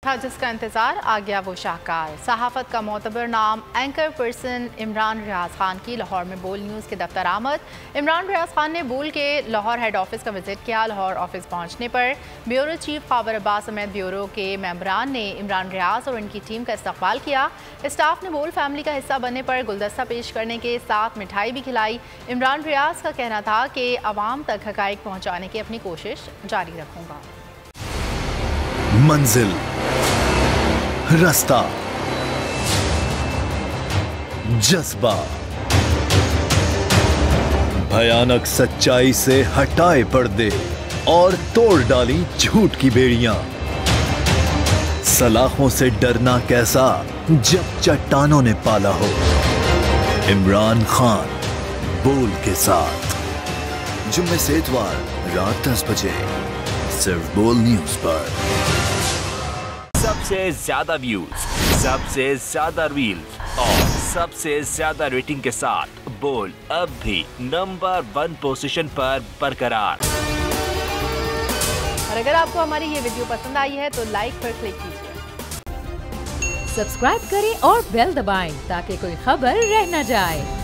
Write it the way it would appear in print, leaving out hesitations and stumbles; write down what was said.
था जिसका इंतजार आ गया वो शाहकार। सहाफत का मोतबर नाम एंकर पर्सन इमरान रियाज खान की लाहौर में बोल न्यूज़ के दफ्तर आमद। इमरान रियाज खान ने बोल के लाहौर हेड ऑफिस का विजिट किया। लाहौर ऑफिस पहुंचने पर ब्यूरो चीफ खबर अब्बास समेत ब्यूरो के मेंबरान ने इमरान रियाज और इनकी टीम का इस्तकबाल किया। स्टाफ ने बोल फैमिली का हिस्सा बनने पर गुलदस्ता पेश करने के साथ मिठाई भी खिलाई। इमरान रियाज का कहना था कि आवाम तक हकाइक पहुँचाने की अपनी कोशिश जारी रखूँगा। मंजिल, रास्ता, जज्बा, भयानक सच्चाई से हटाए पर्दे और तोड़ डाली झूठ की बेड़ियां। सलाखों से डरना कैसा जब चट्टानों ने पाला हो। इमरान खान बोल के साथ जुम्मे से इतवार रात 10 बजे सिर्फ बोल न्यूज पर। सबसे ज्यादा व्यूज, सबसे ज्यादा रील्स और सबसे ज्यादा रेटिंग के साथ बोल अब भी नंबर 1 पोजीशन पर बरकरार। और अगर आपको हमारी ये वीडियो पसंद आई है तो लाइक पर क्लिक कीजिए, सब्सक्राइब करें और बेल दबाएं ताकि कोई खबर रह न जाए।